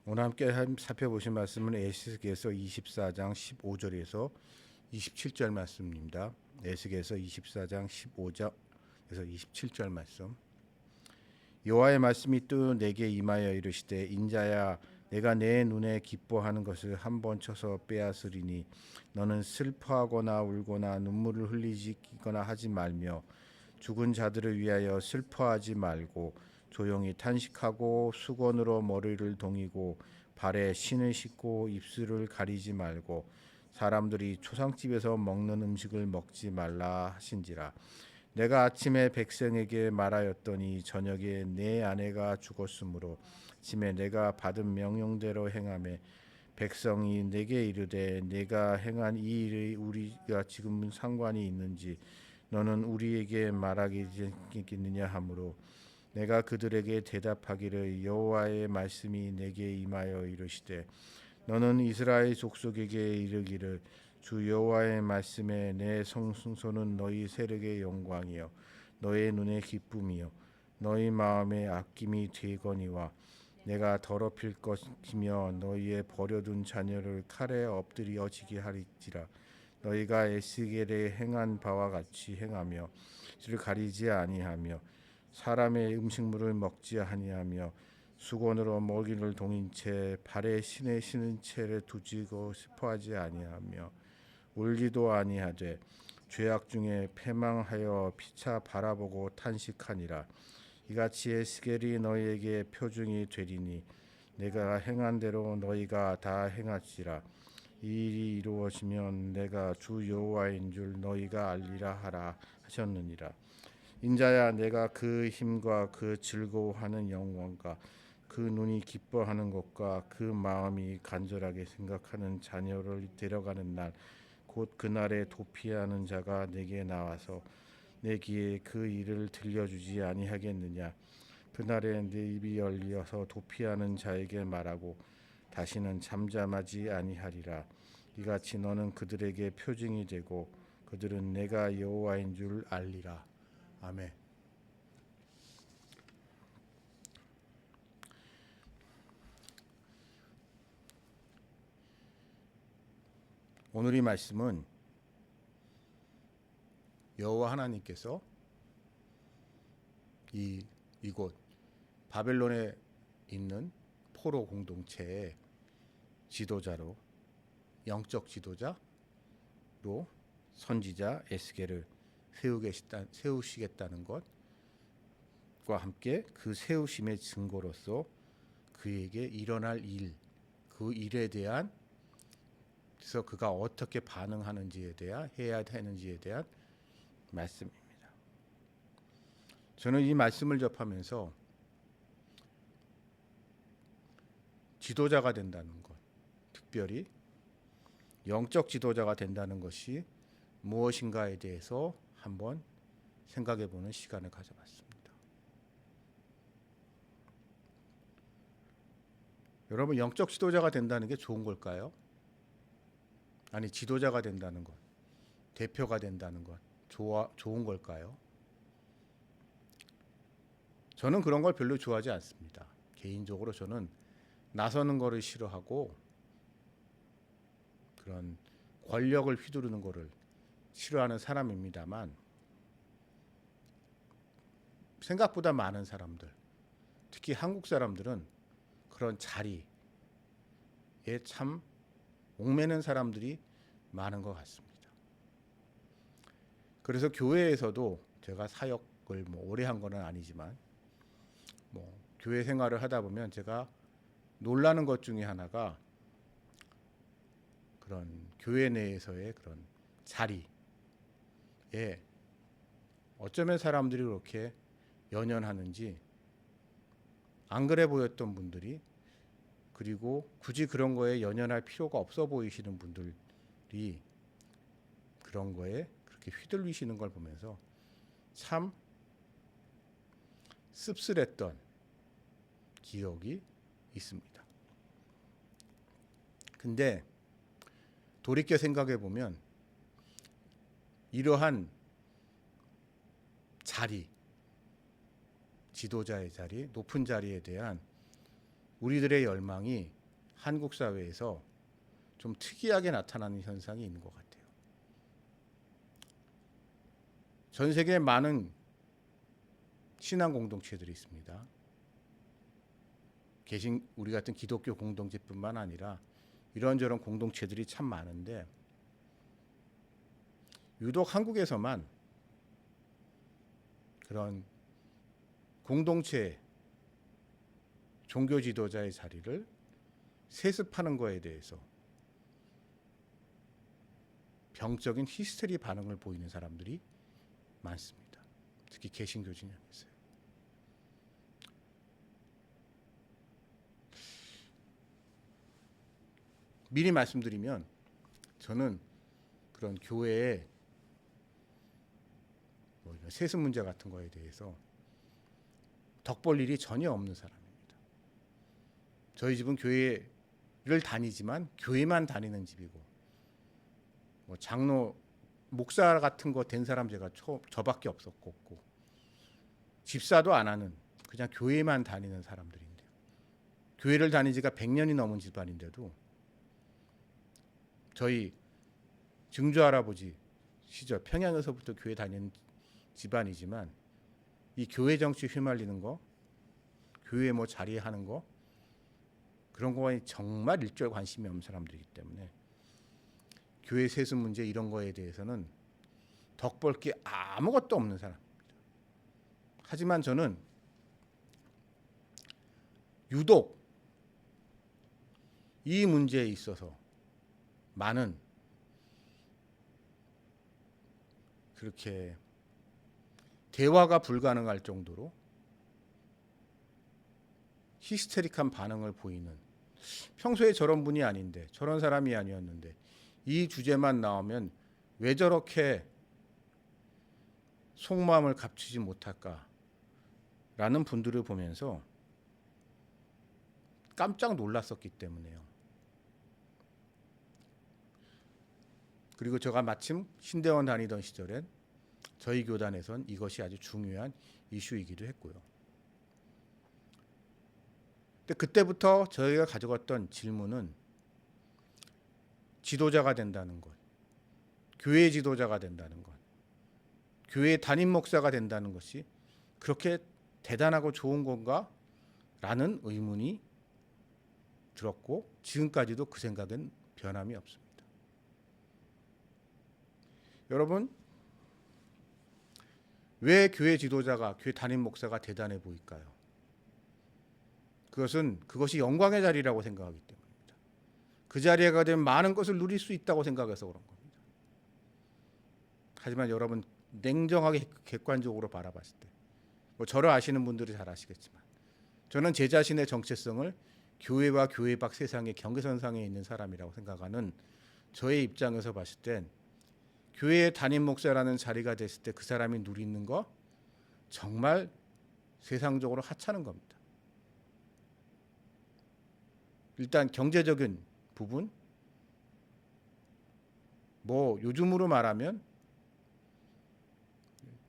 오늘 함께 살펴보신 말씀은 에스겔서 24장 15절에서 27절 말씀입니다. 에스겔서 24장 15절에서 27절 말씀. 여호와의 말씀이 또 내게 임하여 이르시되 인자야 내가 내 눈에 기뻐하는 것을 한 번 쳐서 빼앗으리니 너는 슬퍼하거나 울거나 눈물을 흘리거나 하지 말며 죽은 자들을 위하여 슬퍼하지 말고 조용히 탄식하고 수건으로 머리를 동이고 발에 신을 씻고 입술을 가리지 말고 사람들이 초상집에서 먹는 음식을 먹지 말라 하신지라. 내가 아침에 백성에게 말하였더니 저녁에 내 아내가 죽었으므로 아침에 내가 받은 명령대로 행하매 백성이 내게 이르되 내가 행한 이 일이 우리가 지금 상관이 있는지 너는 우리에게 말하겠느냐 하므로 내가 그들에게 대답하기를 여호와의 말씀이 내게 임하여 이르시되 너는 이스라엘 족속에게 이르기를 주 여호와의 말씀에 내 성소는 너희 세력의 영광이요 너의 눈의 기쁨이요 너희 마음의 아낌이 되거니와 내가 더럽힐 것이며 너희의 버려둔 자녀를 칼에 엎드려지게 하리지라. 너희가 에스겔에 행한 바와 같이 행하며 이를 가리지 아니하며 사람의 음식물을 먹지 아니하며 수건으로 먹이를 동인 채 발에 신에 신은 채를 두지고 슬퍼하지 아니하며 울기도 아니하되 죄악 중에 패망하여 피차 바라보고 탄식하니라. 이같이 에스겔이 너희에게 표징이 되리니 내가 행한 대로 너희가 다 행할지라. 이 일이 이루어지면 내가 주 여호와인 줄 너희가 알리라 하라 하셨느니라. 인자야 내가 그 힘과 그 즐거워하는 영광과 그 눈이 기뻐하는 것과 그 마음이 간절하게 생각하는 자녀를 데려가는 날 곧 그날에 도피하는 자가 내게 나와서 내 귀에 그 일을 들려주지 아니하겠느냐. 그날에 내 입이 열려서 도피하는 자에게 말하고 다시는 잠잠하지 아니하리라. 이같이 너는 그들에게 표징이 되고 그들은 내가 여호와인 줄 알리라. 아멘. 오늘 이 말씀은 여호와 하나님께서 이곳 바벨론에 있는 포로 공동체의 지도자로 영적 지도자로 선지자 에스겔을 세우시겠다는 것과 함께 그 세우심의 증거로서 그에게 일어날 일, 그 일에 대한 그래서 그가 어떻게 반응하는지에 대한 해야 되는지에 대한 말씀입니다. 저는 이 말씀을 접하면서 지도자가 된다는 것, 특별히 영적 지도자가 된다는 것이 무엇인가에 대해서 한번 생각해 보는 시간을 가져봤습니다. 여러분, 영적 지도자가 된다는 게 좋은 걸까요? 아니, 지도자가 된다는 것, 대표가 된다는 것, 좋은 걸까요? 저는 그런 걸 별로 좋아하지 않습니다. 개인적으로 저는 나서는 거를 싫어하고 그런 권력을 휘두르는 거를 싫어하는 사람입니다만 생각보다 많은 사람들, 특히 한국 사람들은 그런 자리에 참 옥매는 사람들이 많은 것 같습니다. 그래서 교회에서도 제가 사역을 오래 한 건 아니지만 교회 생활을 하다 보면 제가 놀라는 것 중에 하나가 그런 교회 내에서의 그런 자리에 어쩌면 사람들이 그렇게 연연하는지 안 그래 보였던 분들이 그리고 굳이 그런 거에 연연할 필요가 없어 보이시는 분들이 그런 거에 그렇게 휘둘리시는 걸 보면서 참 씁쓸했던 기억이 있습니다. 근데 돌이켜 생각해 보면 이러한 자리, 지도자의 자리, 높은 자리에 대한 우리들의 열망이 한국 사회에서 좀 특이하게 나타나는 현상이 있는 것 같아요. 전 세계에 많은 신앙 공동체들이 있습니다. 우리 같은 기독교 공동체뿐만 아니라 이런저런 공동체들이 참 많은데 유독 한국에서만 그런 공동체 종교 지도자의 자리를 세습하는 거에 대해서 병적인 히스테리 반응을 보이는 사람들이 많습니다. 특히 개신교 진영에서요. 미리 말씀드리면 저는 그런 교회의 세습 문제 같은 거에 대해서 덕볼 일이 전혀 없는 사람입니다. 저희 집은 교회를 다니지만 교회만 다니는 집이고 장로 목사 같은 거 된 사람 제가 저밖에 없었고 집사도 안 하는 그냥 교회만 다니는 사람들인데요. 교회를 다닌 지가 100년이 넘은 집안인데도 저희 증조 할아버지 시절 평양에서부터 교회 다니는 집안이지만 이 교회 정치 휘말리는 거, 교회 자리하는 거 그런 거에 정말 일절 관심이 없는 사람들이기 때문에 교회 세습 문제 이런 거에 대해서는 덕볼 게 아무것도 없는 사람입니다. 하지만 저는 유독 이 문제에 있어서 많은 그렇게 대화가 불가능할 정도로 히스테릭한 반응을 보이는, 평소에 저런 분이 아닌데 저런 사람이 아니었는데 이 주제만 나오면 왜 저렇게 속마음을 감추지 못할까라는 분들을 보면서 깜짝 놀랐었기 때문에요. 그리고 제가 마침 신대원 다니던 시절엔 저희 교단에선 이것이 아주 중요한 이슈이기도 했고요. 근데 그때부터 저희가 가져갔던 질문은 지도자가 된다는 것, 교회 지도자가 된다는 것, 교회 담임 목사가 된다는 것이 그렇게 대단하고 좋은 건가? 라는 의문이 들었고 지금까지도 그 생각은 변함이 없습니다. 여러분, 왜 교회 지도자가, 교회 담임 목사가 대단해 보일까요? 그것이 영광의 자리라고 생각하기 때문입니다. 그 자리에 가게 되면 많은 것을 누릴 수 있다고 생각해서 그런 겁니다. 하지만 여러분 냉정하게 객관적으로 바라봤을 때, 저를 아시는 분들이 잘 아시겠지만 저는 제 자신의 정체성을 교회와 교회 밖 세상의 경계선상에 있는 사람이라고 생각하는 저의 입장에서 봤을 땐 교회의 담임 목사라는 자리가 됐을 때 그 사람이 누리는 거 정말 세상적으로 하찮은 겁니다. 일단 경제적인 부분, 요즘으로 말하면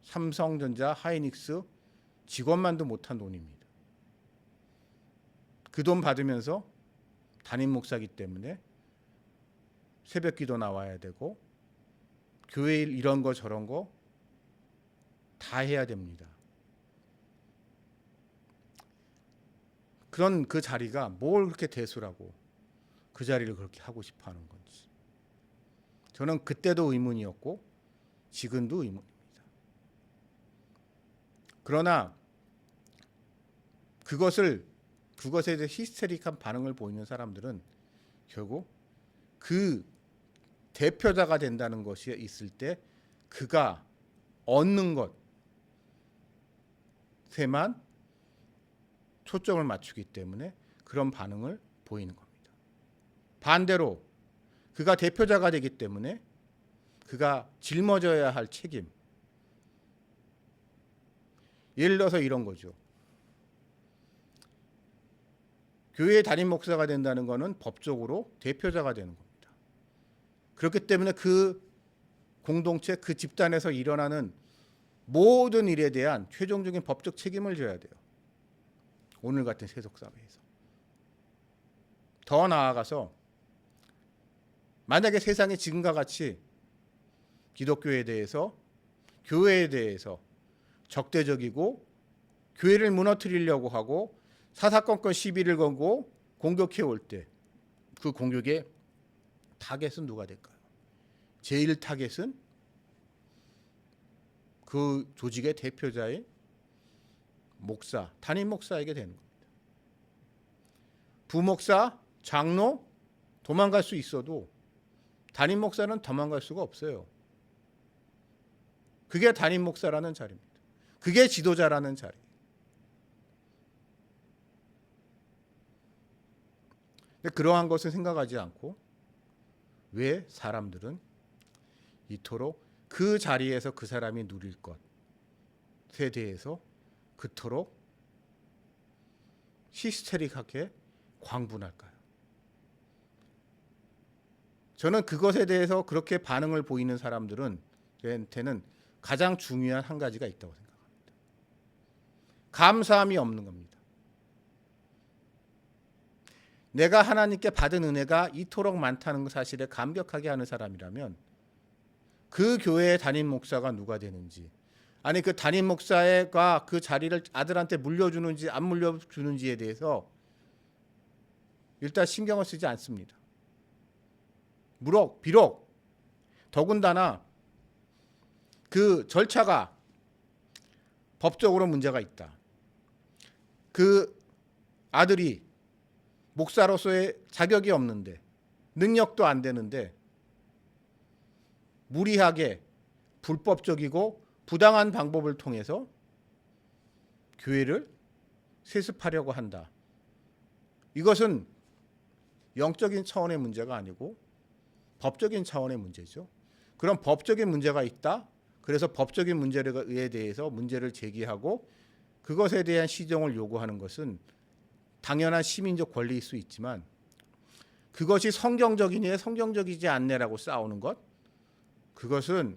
삼성전자, 하이닉스 직원만도 못한 돈입니다. 그 돈 받으면서 담임 목사기 때문에 새벽기도 나와야 되고 교회 일 이런 거 저런 거 다 해야 됩니다. 그런 그 자리가 뭘 그렇게 대수라고 그 자리를 그렇게 하고 싶어 하는 건지 저는 그때도 의문이었고 지금도 의문입니다. 그러나 그것에 대해 히스테릭한 반응을 보이는 사람들은 결국 그 대표자가 된다는 것이 있을 때 그가 얻는 것에만 초점을 맞추기 때문에 그런 반응을 보이는 겁니다. 반대로 그가 대표자가 되기 때문에 그가 짊어져야 할 책임, 예를 들어서 이런 거죠. 교회의 담임 목사가 된다는 것은 법적으로 대표자가 되는 겁니다. 그렇기 때문에 그 공동체, 그 집단에서 일어나는 모든 일에 대한 최종적인 법적 책임을 져야 돼요. 오늘 같은 세속 사회에서. 더 나아가서 만약에 세상에 지금과 같이 기독교에 대해서 교회에 대해서 적대적이고 교회를 무너뜨리려고 하고 사사건건 시비를 걸고 공격해 올 때 그 공격의 타겟은 누가 될까요? 제일 타겟은 그 조직의 대표자인 목사, 담임 목사에게 되는 겁니다. 부목사, 장로 도망갈 수 있어도 담임 목사는 도망갈 수가 없어요. 그게 담임 목사라는 자리입니다. 그게 지도자라는 자리. 근데 그러한 것을 생각하지 않고 왜 사람들은 이토록 그 자리에서 그 사람이 누릴 것에 대해서 그토록 히스테릭하게 광분할까요? 저는 그것에 대해서 그렇게 반응을 보이는 사람들한테는 가장 중요한 한 가지가 있다고 생각합니다. 감사함이 없는 겁니다. 내가 하나님께 받은 은혜가 이토록 많다는 사실에 감격하게 하는 사람이라면 그 교회의 담임 목사가 누가 되는지, 아니 그 담임 목사가 그 자리를 아들한테 물려주는지 안 물려주는지에 대해서 일단 신경을 쓰지 않습니다. 비록 더군다나 그 절차가 법적으로 문제가 있다. 그 아들이 목사로서의 자격이 없는데 능력도 안 되는데 무리하게 불법적이고 부당한 방법을 통해서 교회를 세습하려고 한다. 이것은 영적인 차원의 문제가 아니고 법적인 차원의 문제죠. 그런 법적인 문제가 있다. 그래서 법적인 문제에 대해서 문제를 제기하고 그것에 대한 시정을 요구하는 것은 당연한 시민적 권리일 수 있지만 그것이 성경적이니 성경적이지 않네라고 싸우는 것, 그것은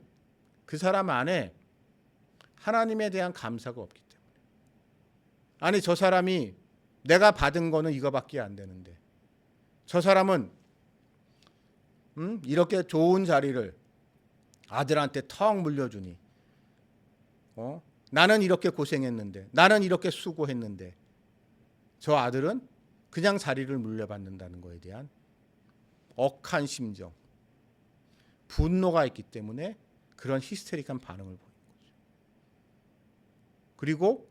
그 사람 안에 하나님에 대한 감사가 없기 때문에. 아니 저 사람이 내가 받은 거는 이거밖에 안 되는데 저 사람은 이렇게 좋은 자리를 아들한테 턱 물려주니 나는 이렇게 고생했는데 나는 이렇게 수고했는데 저 아들은 그냥 자리를 물려받는다는 것에 대한 억한 심정, 분노가 있기 때문에 그런 히스테릭한 반응을 보이는 거죠. 그리고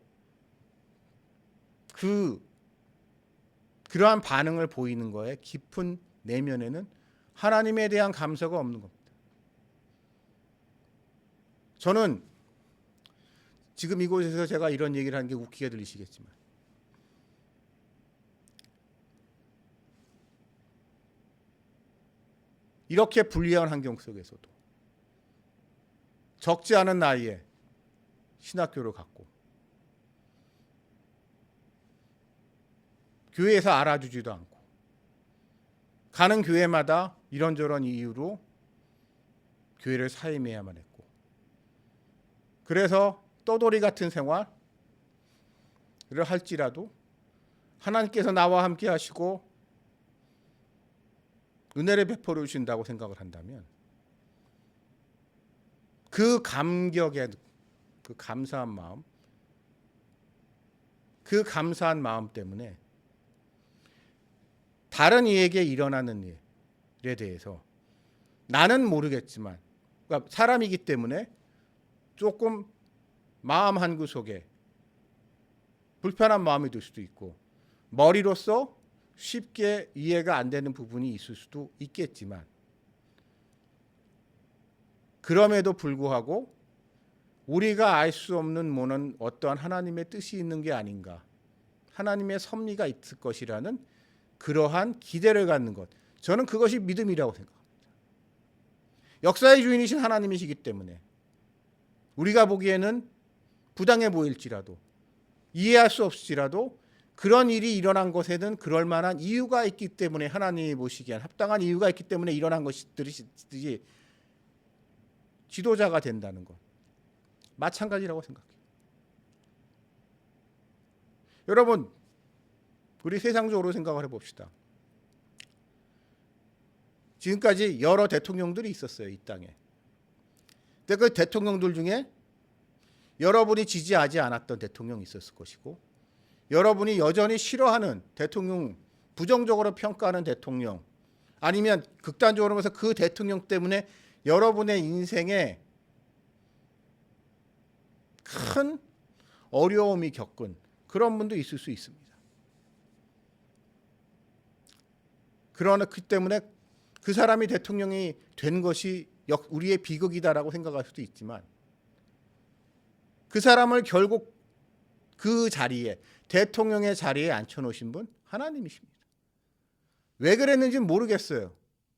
그러한 반응을 보이는 거에 깊은 내면에는 하나님에 대한 감사가 없는 겁니다. 저는 지금 이곳에서 제가 이런 얘기를 하는 게 웃기게 들리시겠지만 이렇게 불리한 환경 속에서도 적지 않은 나이에 신학교를 갔고 교회에서 알아주지도 않고 가는 교회마다 이런저런 이유로 교회를 사임해야만 했고 그래서 떠돌이 같은 생활을 할지라도 하나님께서 나와 함께 하시고 은혜를 베풀어 주신다고 생각을 한다면 그 감격의 그 감사한 마음 때문에 다른 이에게 일어나는 일에 대해서 나는 모르겠지만 그러니까 사람이기 때문에 조금 마음 한구석에 불편한 마음이 들 수도 있고 머리로서 쉽게 이해가 안 되는 부분이 있을 수도 있겠지만 그럼에도 불구하고 우리가 알 수 없는 뭐는 어떠한 하나님의 뜻이 있는 게 아닌가, 하나님의 섭리가 있을 것이라는 그러한 기대를 갖는 것, 저는 그것이 믿음이라고 생각합니다. 역사의 주인이신 하나님이시기 때문에 우리가 보기에는 부당해 보일지라도 이해할 수 없을지라도 그런 일이 일어난 것에는 그럴 만한 이유가 있기 때문에 하나님이 보시기엔 합당한 이유가 있기 때문에 일어난 것들이 지도자가 된다는 것 마찬가지라고 생각해요. 여러분 우리 세상적으로 생각을 해봅시다. 지금까지 여러 대통령들이 있었어요, 이 땅에. 근데 그 대통령들 중에 여러분이 지지하지 않았던 대통령이 있었을 것이고, 여러분이 여전히 싫어하는 대통령, 부정적으로 평가하는 대통령, 아니면 극단적으로 해서 그 대통령 때문에 여러분의 인생에 큰 어려움이 겪은 그런 분도 있을 수 있습니다. 그러나 그 때문에 그 사람이 대통령이 된 것이 우리의 비극이다라고 생각할 수도 있지만, 그 사람을 결국 그 자리에, 대통령의 자리에 앉혀놓으신 분 하나님이십니다. 왜 그랬는지는 모르겠어요.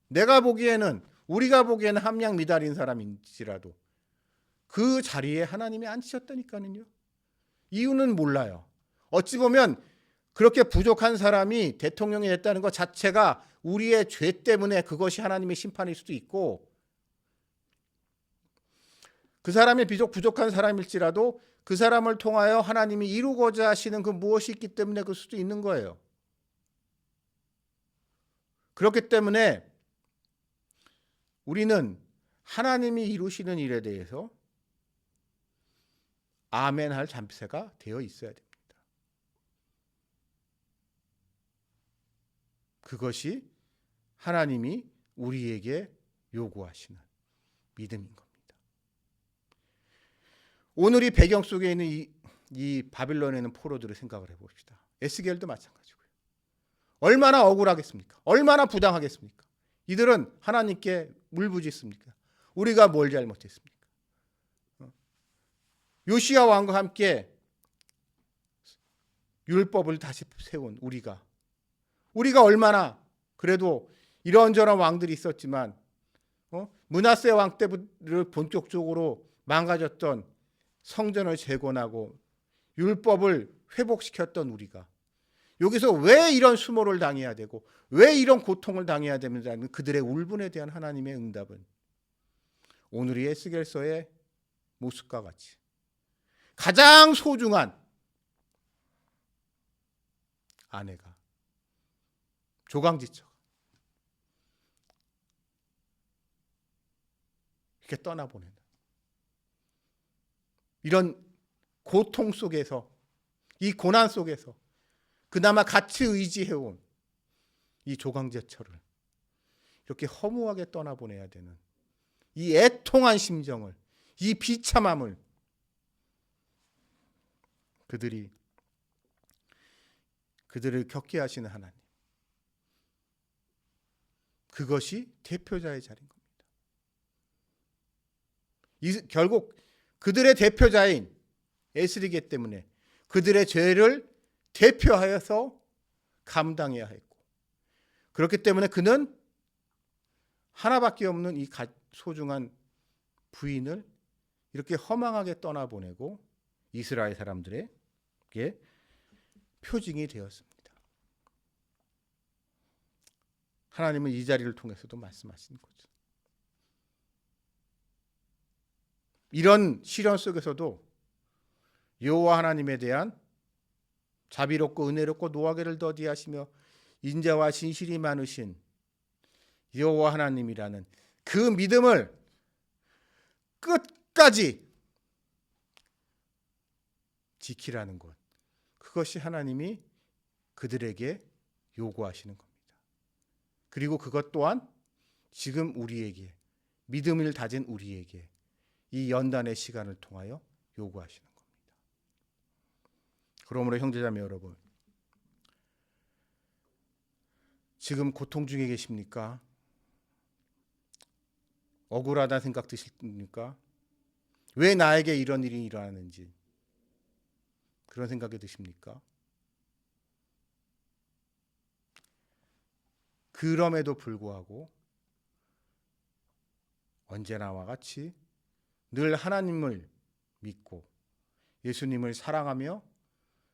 내가 보기에는, 우리가 보기에는 함량 미달인 사람인지라도 그 자리에 하나님이 앉히셨다니까요. 이유는 몰라요. 어찌 보면 그렇게 부족한 사람이 대통령이 됐다는 것 자체가 우리의 죄 때문에 그것이 하나님의 심판일 수도 있고, 그 사람이 비록 부족한 사람일지라도 그 사람을 통하여 하나님이 이루고자 하시는 그 무엇이 있기 때문에 그럴 수도 있는 거예요. 그렇기 때문에 우리는 하나님이 이루시는 일에 대해서 아멘할 잠새가 되어 있어야 됩니다. 그것이 하나님이 우리에게 요구하시는 믿음인 겁니다. 오늘 이 배경 속에 있는 이 바빌론에 있는 포로들을 생각을 해봅시다. 에스겔도 마찬가지고요. 얼마나 억울하겠습니까? 얼마나 부당하겠습니까? 이들은 하나님께 울부짖습니까? 우리가 뭘 잘못했습니까? 요시야 왕과 함께 율법을 다시 세운 우리가 얼마나 그래도 이런저런 왕들이 있었지만 므낫세 왕 때부터 본격적으로 망가졌던 성전을 재건하고 율법을 회복시켰던 우리가 여기서 왜 이런 수모를 당해야 되고 왜 이런 고통을 당해야 되는지라는 그들의 울분에 대한 하나님의 응답은 오늘 이 에스겔서의 모습과 같이 가장 소중한 아내가 조강지처 이렇게 떠나보낸다. 이런 고통 속에서, 이 고난 속에서 그나마 같이 의지해온 이 조강제처를 이렇게 허무하게 떠나보내야 되는 이 애통한 심정을, 이 비참함을 그들을 겪게 하시는 하나님, 그것이 대표자의 자리인 겁니다. 결국 그들의 대표자인 에스리기 때문에 그들의 죄를 대표하여서 감당해야 했고, 그렇기 때문에 그는 하나밖에 없는 이 소중한 부인을 이렇게 허망하게 떠나보내고 이스라엘 사람들에게 표징이 되었습니다. 하나님은 이 자리를 통해서도 말씀하시는 거죠. 이런 시련 속에서도 여호와 하나님에 대한 자비롭고 은혜롭고 노하기를 더디하시며 인자와 진실이 많으신 여호와 하나님이라는 그 믿음을 끝까지 지키라는 것, 그것이 하나님이 그들에게 요구하시는 겁니다. 그리고 그것 또한 지금 우리에게, 믿음을 다진 우리에게 이 연단의 시간을 통하여 요구하시는 겁니다. 그러므로 형제자매 여러분, 지금 고통 중에 계십니까? 억울하다는 생각 드십니까? 왜 나에게 이런 일이 일어나는지 그런 생각이 드십니까? 그럼에도 불구하고 언제나와 같이 늘 하나님을 믿고 예수님을 사랑하며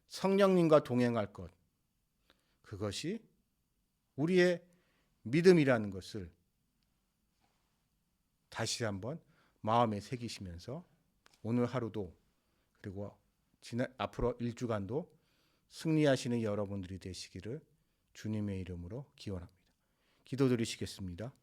성령님과 동행할 것, 그것이 우리의 믿음이라는 것을 다시 한번 마음에 새기시면서 오늘 하루도 그리고 앞으로 1주간도 승리하시는 여러분들이 되시기를 주님의 이름으로 기원합니다. 기도드리시겠습니다.